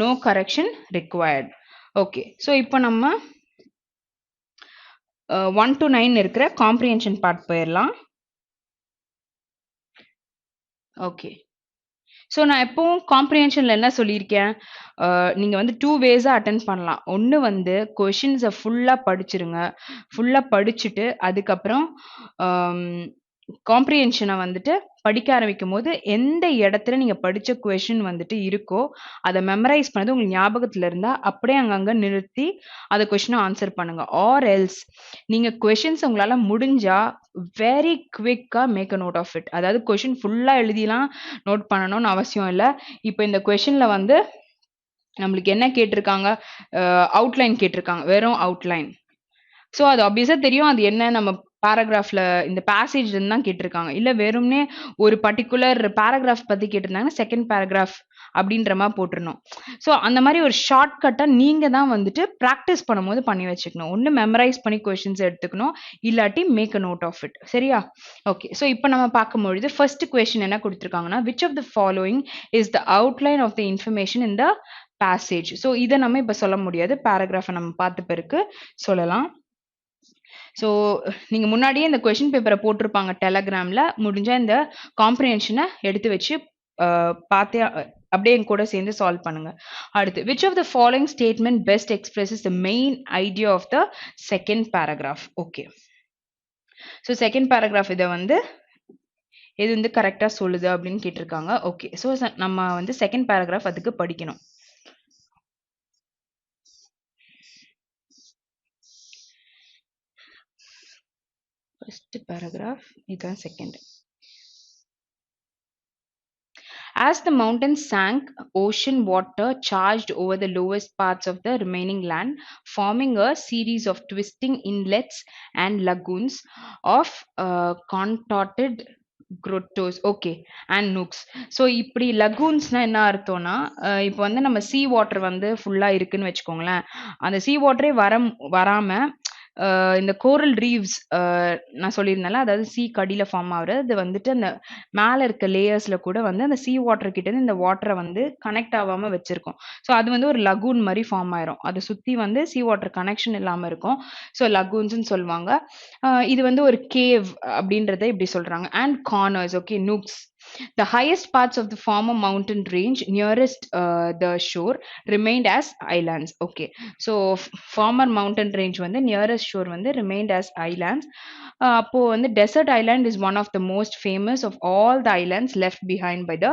no correction required. Okay, so இப்போ நம்ம 1 to 9 இருக்கிற காம்ப்ரிஹென்ஷன் பார்ட் போயிடலாம். ஓகே, ஸோ நான் எப்பவும் காம்ப்ரிஹென்ஷனில் என்ன சொல்லியிருக்கேன், நீங்கள் வந்து 2 வேஸாக அட்டன் பண்ணலாம். ஒன்று வந்து கொஷின்ஸை ஃபுல்லாக படிச்சிருங்க. ஃபுல்லாக படிச்சுட்டு அதுக்கப்புறம் காம்ப்ரிஹென்ஷனை வந்துட்டு படிக்க ஆரம்பிக்கும் போது எந்த இடத்துல நீங்கள் படித்த கொஷின் வந்துட்டு இருக்கோ அதை மெமரைஸ் பண்ணது உங்களுக்கு ஞாபகத்தில் இருந்தால் அப்படியே அங்கங்கே நிறுத்தி அதை கொஷினை ஆன்சர் பண்ணுங்க. ஆர் எல்ஸ் நீங்கள் கொஷின்ஸ் உங்களால் முடிஞ்சா வெரி குவிக்காக make a note of it. அதாவது கொஷின் ஃபுல்லாக எழுதிலாம் நோட் பண்ணணும்னு அவசியம் இல்லை. இப்போ இந்த கொஷினில் வந்து நம்மளுக்கு என்ன கேட்டிருக்காங்க? அவுட்லைன் கேட்டிருக்காங்க, வெறும் அவுட்லைன். ஸோ அது ஆப்வியஸாக தெரியும் அது என்ன, நம்ம பேராகிராஃப்ல இந்த பேசேஜ் தான் கேட்டிருக்காங்க. இல்லை வெறும்னே ஒரு பர்டிகுலர் பேராகிராஃப் பற்றி கேட்டிருந்தாங்கன்னா செகண்ட் பேராகிராஃப் அப்படின்ற மாதிரி போட்டுருணும். ஸோ அந்த மாதிரி ஒரு ஷார்ட்கட்டாக நீங்கள் தான் வந்துட்டு ப்ராக்டிஸ் பண்ணும்போது பண்ணி வச்சுக்கணும். ஒன்று மெமரைஸ் பண்ணி கொஷின்ஸ் எடுத்துக்கணும், இல்லாட்டி make a note of it. சரியா? ஓகே, ஸோ இப்போ நம்ம பார்க்கும்பொழுது ஃபர்ஸ்ட் கொஸ்டின் என்ன கொடுத்துருக்காங்கன்னா, which of the following is the outline of the information in the passage. So இதை நம்ம இப்போ சொல்ல முடியாது, பேராகிராஃபை நம்ம பார்த்த பிறகு சொல்லலாம். ஸோ நீங்கள் முன்னாடியே இந்த கொஷின் பேப்பரை போட்டிருப்பாங்க டெலகிராமில். முடிஞ்சால் இந்த காம்ப்ரிஹென்ஷனை எடுத்து வச்சு பார்த்தே அப்படியே என் கூட சேர்ந்து சால்வ் பண்ணுங்க. அடுத்து, which of the following statement best expresses the main idea of the second paragraph. Okay, so second paragraph இதை வந்து எது வந்து கரெக்டாக சொல்லுது அப்படின்னு கேட்டிருக்காங்க. ஓகே, ஸோ நம்ம வந்து செகண்ட் பேராகிராஃப் அதுக்கு படிக்கணும். ஃபர்ஸ்ட் பேராகிராஃப், இதுதான் second. As the mountains sank, ocean water charged over the lowest parts of the remaining land, forming a series of twisting inlets and lagoons of contorted grottos, okay, and nooks. So இப்படி லகூன்ஸ்னா என்ன அர்த்தம்னா, இப்போ வந்து நம்ம sea water வந்து ஃபுல்லா இருக்குன்னு வச்சுக்கோங்களேன். அந்த சீ வாட்டரே வராம இந்த கோரல் ரீவ்ஸ் நான் சொல்லியிருந்தேன்ல, அதாவது சீக்கு அடியில ஃபார்ம் ஆகுறது. அது வந்துட்டு அந்த மேல இருக்க லேயர்ஸ்ல கூட வந்து அந்த சீ வாட்டர் கிட்ட இருந்து இந்த வாட்டர வந்து கனெக்ட் ஆவாம வச்சிருக்கும். ஸோ அது வந்து ஒரு லகூன் மாரி ஃபார்ம் ஆயிரும். அத சுத்தி வந்து சீ வாட்டர் கனெக்ஷன் இல்லாம இருக்கும். ஸோ லகூன்ஸ்ன்னு சொல்லுவாங்க. இது வந்து ஒரு கேவ் அப்படின்றத இப்படி சொல்றாங்க. And corners, okay, nooks. The highest parts of the former mountain range nearest the shore remained as islands. Okay. So former mountain range வந்து nearest shore வந்து remained as islands. அப்போ வந்து desert island is one of the most famous of all the islands left behind by the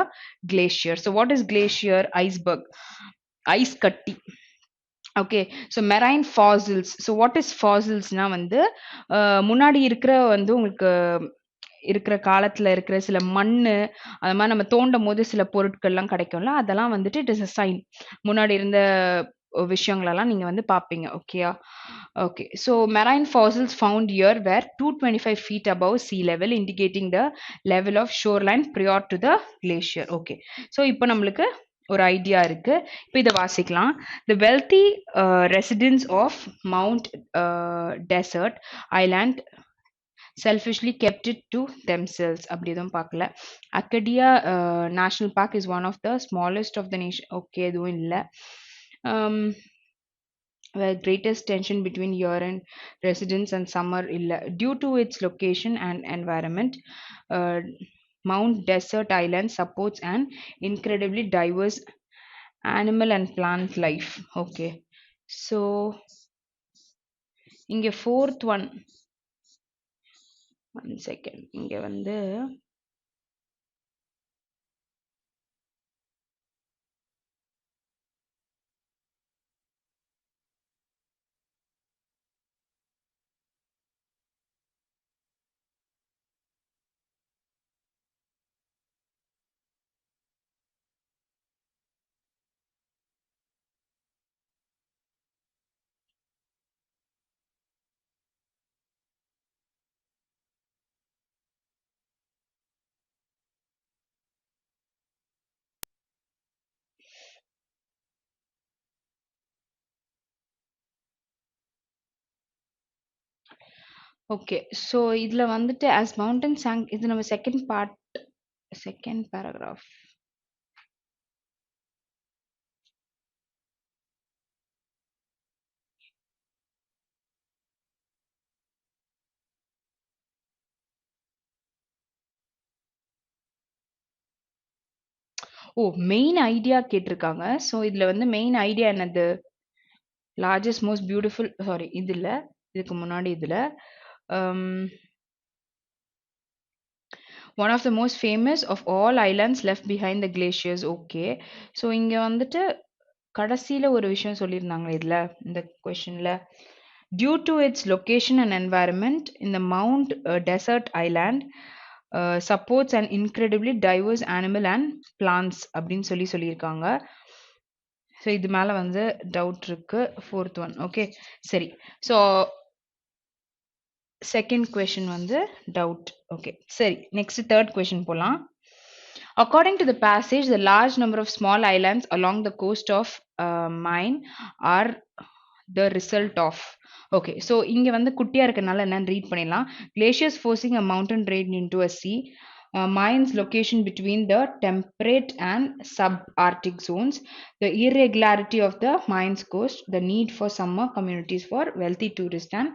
glacier. So what is glacier? Iceberg. ஐஸ் கட்டி. Okay. So marine fossils. So what is ஃபாசில்ஸ்னா வந்து முன்னாடி இருக்கிற வந்து உங்களுக்கு இருக்கிற காலத்துல இருக்கிற சில மண்ணு, அது மாரி நம்ம தோண்டும்போது சில பொருட்கள்லாம் கிடைக்கும்ல, அதெல்லாம் வந்துட்டு இட் இஸ் அ சைன். முன்னாடி இருந்த விஷயங்களெல்லாம் நீங்க வந்து பார்ப்பீங்க. ஓகேயா? Okay. So marine fossils found here were 225 feet above sea level, indicating the level of shoreline prior to the glacier. Okay. So இப்போ நம்மளுக்கு ஒரு ஐடியா இருக்கு. இப்போ இத வாசிக்கலாம். The wealthy residents of Mount Desert Island selfishly kept it to themselves. அப்படி எதுவும் பார்க்கல. Acadia national park is one of the smallest of the nation. Okay, எதுவும் இல்ல. Where greatest tension between year and residents and summer illa. Due to its location and environment, uh, Mount Desert Island supports an incredibly diverse animal and plant life. Okay. So இங்க fourth one second. இங்க வந்து okay. So இதுல வந்துட்டு as mountain sank, இது நம்ம second part, second paragraph. Oh, main idea கேட்டிருக்காங்க. So இதுல வந்து மெயின் ஐடியா என்னது? லார்ஜஸ்ட் மோஸ்ட் பியூட்டிஃபுல், சாரி இது இல்ல, இதுக்கு முன்னாடி இதுல one of the most famous of all islands left behind the glaciers. Okay. So இங்க வந்துட்டு கடைசியில ஒரு விஷயம் சொல்லியிருந்தாங்க இதுல, இந்த கொஷின்ல. Due to its location and environment இந்த mount dessert island supports and incredibly diverse animal and plans அப்படின்னு சொல்லியிருக்காங்க. ஸோ இது மேல வந்து டவுட் இருக்கு. Fourth one. ஓகே, சரி. ஸோ செகண்ட் கொஷின் வந்து டவுட். ஓகே, சரி. நெக்ஸ்ட் தேர்ட் கொஷின் போலாம். According to the passage, the large number of small islands along the coast of mine are the result of. Okay, so இங்க வந்து குட்டியா இருக்கனால என்னன்னு read பண்ணிடலாம். Glaciers forcing a mountain range into a sea. Mines location between the temperate and subarctic zones. The irregularity of the mines coast. The need for summer communities for wealthy tourists and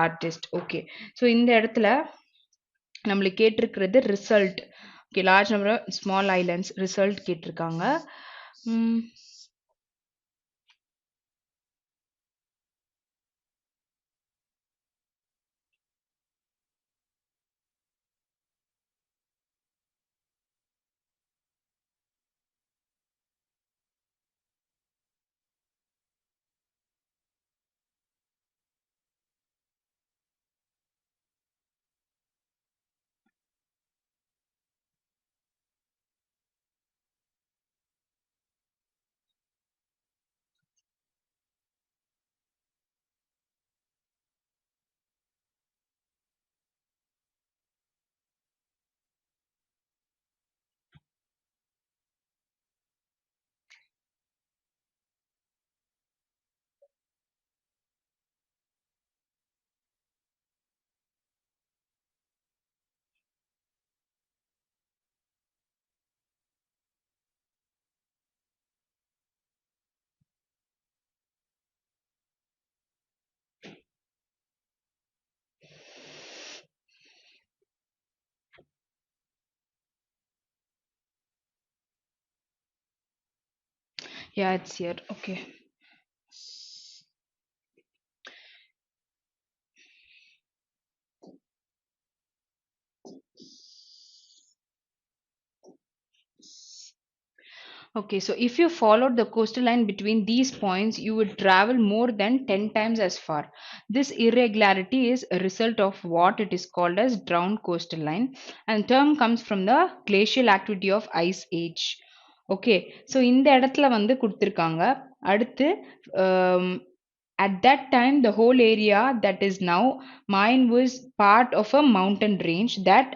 artists. Okay, so இந்த இடத்துல நம்மளுக்கு கேட்டிருக்கிறது result. Okay, large number of small islands result கேட்டிருக்காங்க. Yeah, it's here. Okay. Okay, so if you followed the coastal line between these points, you would travel more than 10 times as far. This irregularity is a result of what it is called as drowned coastal line, and term comes from the glacial activity of ice age. Okay, so இந்த இடத்துல வந்து கொடுத்திருக்காங்க. அடுத்து um, at that time the whole area that is now mine was part of a mountain range that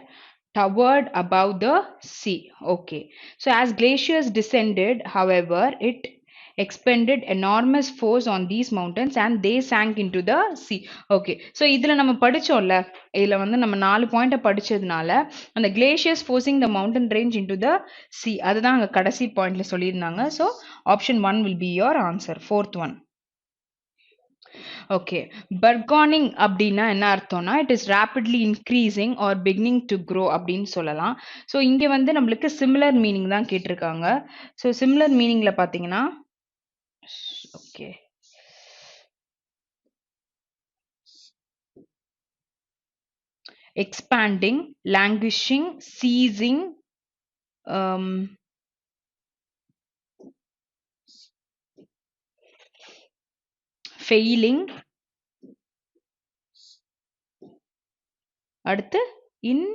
towered above the sea. Okay, so as glaciers descended, however, it expended enormous force on these mountains and they sank into the sea. Okay, so இதுல நம்ம படிச்சோம்ல, இதுல வந்து நம்ம 4 பாயிண்ட படிச்சதுனால அந்த glaciers forcing the mountain range into the sea அதுதான் அங்க கடைசி பாயிண்ட்ல சொல்லியிருந்தாங்க. So option 1 will be your answer, fourth one. Okay, burgeoning அப்படின்னா என்ன அர்த்தம்னா it is rapidly increasing or beginning to grow அப்படின்னு சொல்லலாம். ஸோ இங்கே வந்து நம்மளுக்கு சிமிலர் மீனிங் தான் கேட்டிருக்காங்க. ஸோ சிமிலர் மீனிங்ல பார்த்தீங்கன்னா ஓகே, எக்ஸ்பேண்டிங், லாங்குவிஷிங், சீசிங், ஃபெயிலிங், அடுத்து இன்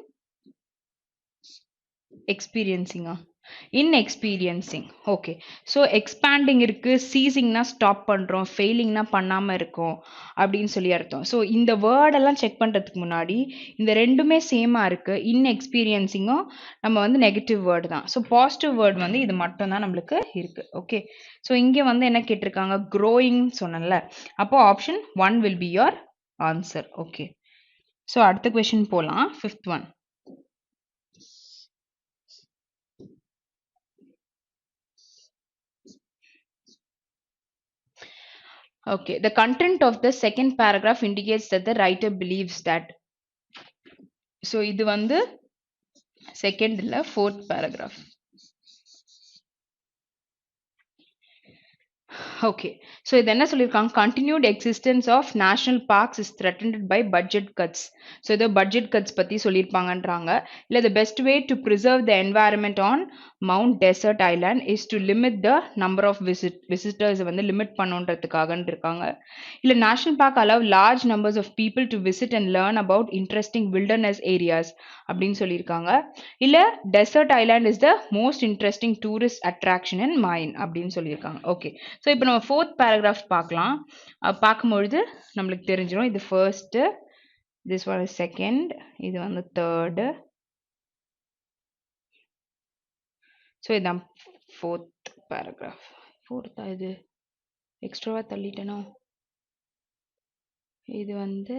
எக்ஸ்பீரியன்சிங்கா, இன்எக்ஸ்பீரியன்சிங். ஓகே, ஸோ எக்ஸ்பேண்டிங் இருக்கு, சீசிங்னா ஸ்டாப் பண்றோம், ஃபெயிலிங்னா பண்ணாம இருக்கோம் அப்படின்னு சொல்லி அர்த்தம். ஸோ இந்த வேர்டெல்லாம் செக் பண்றதுக்கு முன்னாடி இந்த ரெண்டுமே சேமா இருக்கு. இன்எக்ஸ்பீரியன்சிங்கும் நம்ம வந்து நெகட்டிவ் வேர்டு தான். ஸோ பாசிட்டிவ் வேர்டு வந்து இது மட்டும் தான் நம்மளுக்கு இருக்கு. ஓகே, ஸோ இங்கே வந்து என்ன கேட்டிருக்காங்க, க்ரோயிங் சொன்னல, அப்போ option 1 will be your answer. Okay, so அடுத்த கொஸ்டின் போலாம், fifth one. Okay, the content of the second paragraph indicates that the writer believes that. So, இது வந்து second இல்ல fourth paragraph. Okay, so இது என்ன சொல்லியிருக்காங்க, continued existence of national parks is threatened by budget cuts. So இது budget cuts பத்தி சொல்லியிருப்பாங்கன்றாங்க. இல்ல the best way to preserve the environment on Mount Desert Island is to limit the number of visitors வந்து limit பண்ணணுன்றதுக்காகன்னு இருக்காங்க. இல்ல national park allow large numbers of people to visit and learn about interesting wilderness areas அப்படின்னு சொல்லியிருக்காங்க. இல்ல desert island is the most interesting tourist attraction in mine அப்படின்னு சொல்லியிருக்காங்க. Okay, so இப்போ நம்ம ஃபோர்த் பேராகிராஃப் பார்க்கலாம். பார்க்கும்பொழுது நம்மளுக்கு தெரிஞ்சிடும். இது first, this one is second, இது வந்து தேர்டு. ஸோ இதுதான் ஃபோர்த் பேராகிராஃப். ஃபோர்த்தா இது எக்ஸ்ட்ராவா தள்ளிட்டேனோ, இது வந்து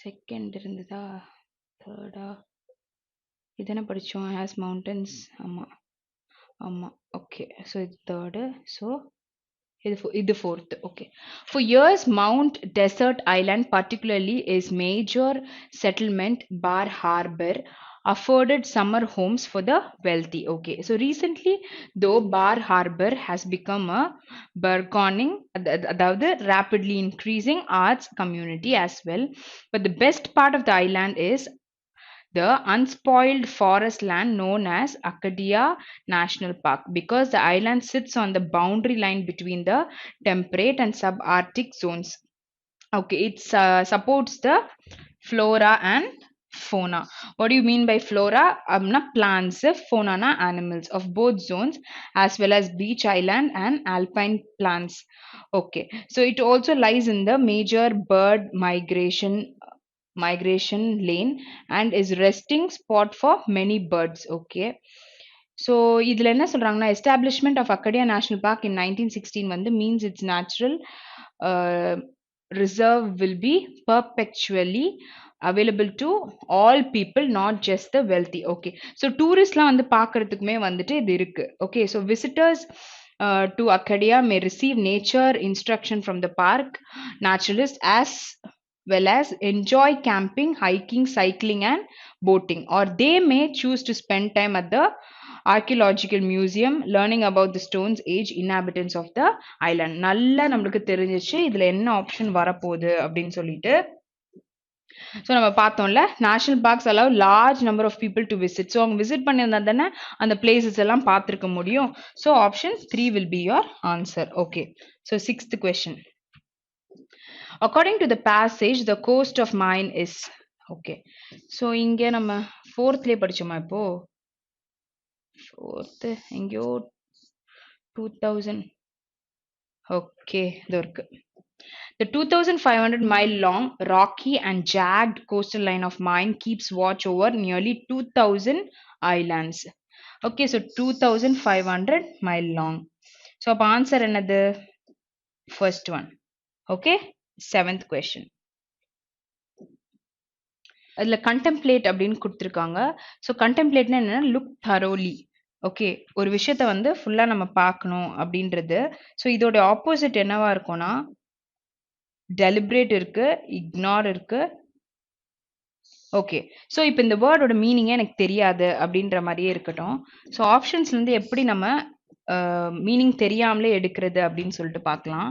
செகண்ட் இருந்ததா தேர்டா, இதென்ன படித்தோம், ஹேஸ் மவுண்டன்ஸ். ஆமாம் ஆமாம், ஓகே, ஸோ இது தேர்டு. ஸோ இது fourth. Okay, for years Mount Desert Island particularly is major settlement. Bar Harbor afforded summer homes for the wealthy. Okay, so recently though Bar Harbor has become a burgeoning, அதாவது rapidly increasing arts community as well, but the best part of the island is the unspoiled forest land known as Acadia National Park, because the island sits on the boundary line between the temperate and subarctic zones. Okay, it supports the flora and fauna. What do you mean by flora? Plants, fauna na animals of both zones, as well as beach island and alpine plants. Okay, so it also lies in the major bird migration lane and is resting spot for many birds. Okay, so இதுல என்ன சொல்றாங்கன்னா, establishment of Acadia National Park in 1916 வந்து means its natural reserve will be perpetually available to all people, not just the wealthy. Okay, so touristலாம் வந்து பார்க்கறதுக்குமே வந்துட்டு இது இருக்கு. Okay, so visitors to Acadia may receive nature instruction from the park naturalist as well as enjoy camping, hiking, cycling and boating, or they may choose to spend time at the archaeological museum, learning about the stone's age, inhabitants of the island. நல்லா நம்மளுக்கு தெரிஞ்சிச்சு இதுல என்ன option வரப்போகுது அப்படின்னு சொல்லிட்டு. So நம்ம பார்த்தோம்ல, national parks allow large number of people to visit. So அவங்க விசிட் பண்ணியிருந்தா தானே அந்த பிளேசஸ் எல்லாம் பார்த்துருக்க முடியும். So option 3 will be your answer. Okay. So sixth question. According to the passage, the coast of mine is. Okay. So இங்கே நம்ம ஃபோர்த்லேயே படிச்சோமா இப்போ? ஃபோர்த்து எங்கேயோ 2000. ஓகே, இது இருக்கு. The 2,500-mile long, rocky and jagged coastal line of mine keeps watch over nearly 2,000 islands. Okay, so 2,500-mile long. So, அப்ப answer என்னது? First one. Okay, seventh question. அதில் contemplate அப்படின்னு கொடுத்துருக்காங்க. ஸோ contemplateனா என்னன்னா look thoroughly. ஓகே, ஒரு விஷயத்த வந்து ஃபுல்லாக நம்ம பார்க்கணும் அப்படின்றது. ஸோ இதோட ஆப்போசிட் என்னவா இருக்கும்னா deliberate இருக்கு, ignore இருக்கு. ஓகே, ஸோ இப்போ இந்த வேர்டோட மீனிங்கே எனக்கு தெரியாது அப்படின்ற மாதிரியே இருக்கட்டும். ஸோ ஆப்ஷன்ஸ்லேருந்து எப்படி நம்ம மீனிங் தெரியாமலே எடுக்கிறது அப்படின்னு சொல்லிட்டு பார்க்கலாம்.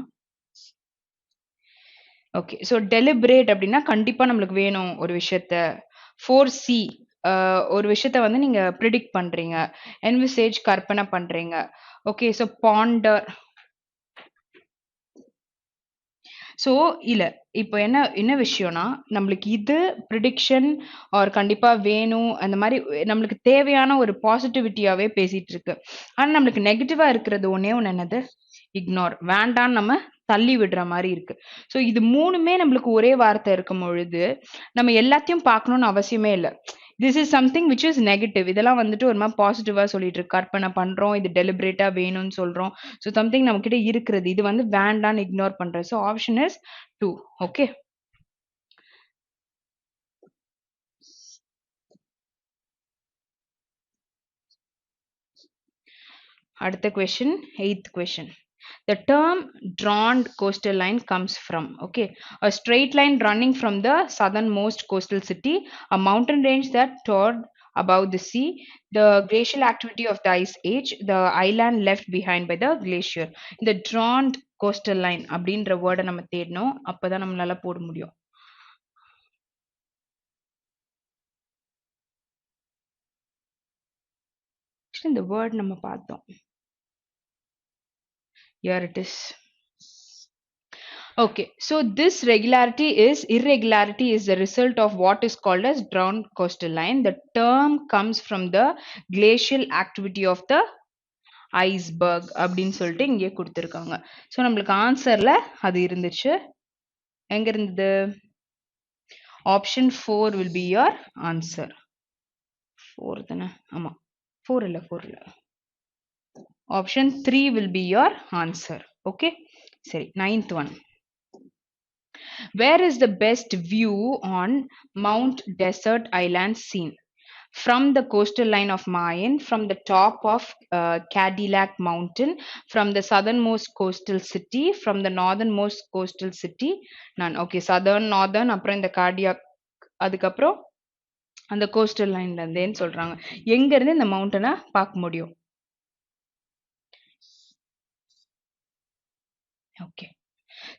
ஓகே, ஸோ டெலிபரேட் அப்படின்னா கண்டிப்பாக நம்மளுக்கு வேணும் ஒரு விஷயத்த. 4C ஒரு விஷயத்த வந்து நீங்கள் ப்ரிடிக்ட் பண்ணுறீங்க. என்விசேஜ் கற்பனை பண்ணுறீங்க. Okay, so Pander. ஸோ இல்லை, இப்போ என்ன விஷயம்னா நம்மளுக்கு இது ப்ரிடிக்ஷன் ஆர் கண்டிப்பாக வேணும் அந்த மாதிரி நம்மளுக்கு தேவையான ஒரு பாசிட்டிவிட்டியாகவே பேசிகிட்டு இருக்கு. ஆனால் நம்மளுக்கு நெகட்டிவாக இருக்கிறது ஒன்றே ஒன்று என்னது? இக்னோர், வேண்டான்னு நம்ம தள்ளி விடுற மாதிரி இருக்கு. ஸோ இது மூணுமே நம்மளுக்கு ஒரே வார்த்தை இருக்கும் பொழுது நம்ம எல்லாத்தையும் பார்க்கணும்னு அவசியமே இல்லை. This is something which is negative. இதெல்லாம் வந்துட்டு ஒரு மாதிரி பாசிட்டிவாக சொல்லிட்டு இருக்கு. கற்பனை பண்ணுறோம், இது டெலிபரேட்டாக வேணும்னு சொல்கிறோம். ஸோ சம்திங் நம்மக்கிட்ட இருக்கிறது, இது வந்து வேண்டான்னு இக்னோர் பண்ணுறது. So option is 2. ஓகே, அடுத்த question, 8th question. The term drawn coastal line comes from, okay, a straight line running from the southernmost coastal city, a mountain range that towered above the sea, the glacial activity of the ice age, the island left behind by the glacier. The drawn coastal line அப்படின்ற வேர்டை நம்ம தேடணும், அப்பதான் நம்மளால போட முடியும். இந்த word நம்ம பார்த்தோம். Here it is. Okay, so this irregularity is the result of what is called as drawn coastal line. The term comes from the glacial activity of the iceberg அப்படின்னு சொல்லிட்டு இங்கே கொடுத்துருக்காங்க. ஸோ நம்மளுக்கு ஆன்சர்ல அது இருந்துச்சு. எங்க இருந்தது? Option 4 will be your answer. 4 தானே? ஆமா, 4 இல்ல. Option 3 will be your answer. Okay, சரி, 9th one. Where is the best view on Mount Desert Island seen? From the coastal line of Mayan, from the top of Cadillac Mountain, from the southernmost coastal city, from the northernmost coastal city. None. Okay, southern, northern, அப்புறம் இந்த Cadillac, அதுக்கப்புறம் அந்த coastal லைன்ல இருந்தேன்னு சொல்றாங்க. எங்க இருந்து இந்த மவுண்டனை பார்க்க முடியும்? Okay,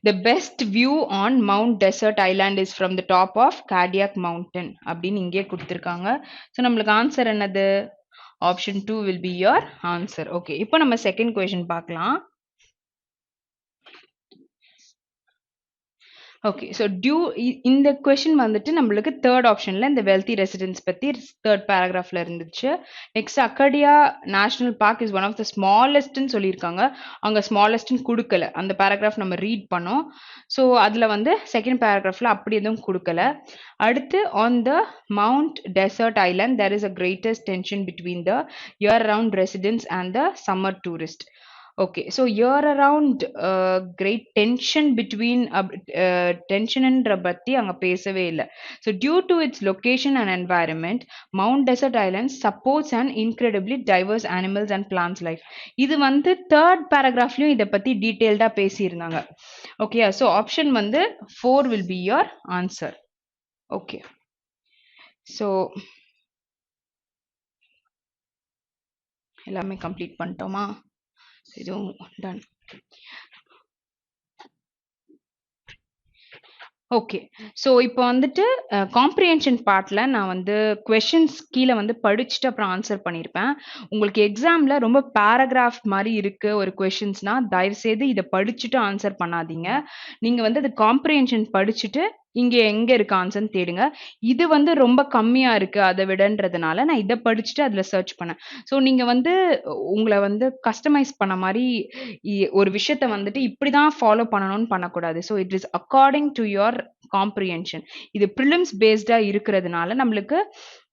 the best view on Mount Desert Island is from the top of Cadillac Mountain அப்படின்னு இங்கே கொடுத்துருக்காங்க. ஸோ நம்மளுக்கு ஆன்சர் என்னது? Option 2 will be your answer. Okay, இப்போ நம்ம செகண்ட் கொஸ்டின் பார்க்கலாம். ஓகே, ஸோ இந்த கொஸ்டின் வந்துட்டு நம்மளுக்கு தேர்ட் ஆப்ஷன்ல இந்த வெல்தி ரெசிடென்ஸ் பத்தி தேர்ட் பேராகிராஃப்ல இருந்துச்சு. Next, Acadia national park is one of the ஸ்மாலஸ்ட்னு சொல்லியிருக்காங்க. அங்கே ஸ்மாலஸ்ட்னு கொடுக்கல. அந்த பேராகிராஃப் நம்ம ரீட் பண்ணோம். ஸோ அதில் வந்து செகண்ட் பேராகிராஃப்ல அப்படி எதுவும் கொடுக்கல. அடுத்து, on the Mount dessert Island there is a greatest tension between the year round residents and the summer tourist. Okay, so year around great tension between tension and பத்தி அங்க பேசவே இல்லை. So due to its location and environment, Mount Desert Island supports an incredibly diverse animals and plants life. இது வந்து third பேராகிராஃப்லயும் இதை பத்தி டீட்டெயில்டா பேசியிருந்தாங்க. Okay, so option வந்து 4 will be your answer. Okay, so எல்லாமே கம்ப்ளீட் பண்ணிட்டோமா? இதுவும் டன். ஓகே. ஸோ இப்போ வந்துட்டு காம்ப்ரிஹென்ஷன் பார்ட்ல நான் வந்து கொஸ்டின்ஸ் கீழ வந்து படிச்சுட்டு அப்புறம் ஆன்சர் பண்ணியிருப்பேன். உங்களுக்கு எக்ஸாம்ல ரொம்ப பேராகிராஃப் மாரி இருக்கு ஒரு கொஸ்டின்ஸ்னா, தயவுசெய்து இத படிச்சுட்டு ஆன்சர் பண்ணாதீங்க. நீங்க வந்து அது காம்ப்ரிஹென்ஷன் படிச்சுட்டு, இங்க எங்க இருக்கு ஆன்சர்ன்னு தேடுங்க. இது வந்து ரொம்ப கம்மியா இருக்கு அத விடன்றதுனால, நான் இத படிச்சுட்டு அதுல சர்ச் பண்ணேன். ஸோ நீங்க வந்து உங்கள வந்து கஸ்டமைஸ் பண்ண மாரி ஒரு விஷயத்த வந்துட்டு இப்படிதான் ஃபாலோ பண்ணணும்னு பண்ணக்கூடாது. So it is according two your comprehension. இது பிரிலிம்ஸ் பேஸ்டா இருக்கிறதுனால நம்மளுக்கு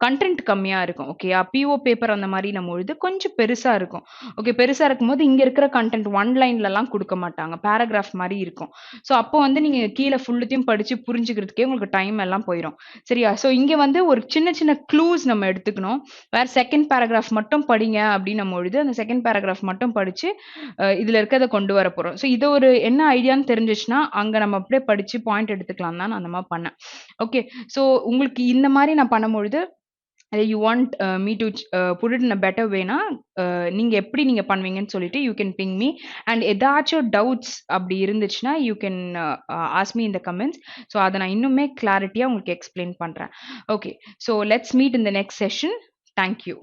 கன்டென்ட் கம்மியா இருக்கும். ஓகேயா? பிஓ பேப்பர் அந்த மாரி நம்மொழுது கொஞ்சம் பெருசா இருக்கும். ஓகே. பெருசா இருக்கும்போது இங்க இருக்கிற கன்டென்ட் ஒன் லைன்லலாம் குடுக்க மாட்டாங்க. பேராகிராஃப் மாரி இருக்கும். ஸோ அப்போ வந்து நீங்க கீழ ஃபுல்லுத்தையும் படிச்சு புரிஞ்சுக்கிறதுக்கே உங்களுக்கு டைம் எல்லாம் போயிரும். சரியா? ஸோ இங்க வந்து ஒரு சின்ன சின்ன க்ளூஸ் நம்ம எடுத்துக்கணும். வேற செகண்ட் பேராகிராஃப் மட்டும் படிங்க அப்டின்னும் பொழுது, அந்த செகண்ட் பேராகிராஃப் மட்டும் படிச்சு, இதுல இருக்கிறத கொண்டு வர போறோம். ஸோ இது ஒரு என்ன ஐடியான்னு தெரிஞ்சுச்சுன்னா, அங்க நம்ம அப்படியே படிச்சு பாயிண்ட் எடுத்துக்கலாம் தான் நான் அந்த மாரி பண்ணேன். ஓகே. ஸோ உங்களுக்கு இந்த மாரி நான் பண்ணும்பொழுது, you want me to put it in a better வேனா, நீங்க எப்படி நீங்க பண்ணுவீங்கன்னு சொல்லிட்டு you can ping me. And ஏதாச்சும் டவுட்ஸ் அப்படி இருந்துச்சுன்னா, you can ask me in the comments. So அத நான் இன்னுமே கிளாரிட்டியா உங்களுக்கு எக்ஸ்பிளைன் பண்றேன். Okay. So let's meet in the next session. Thank you.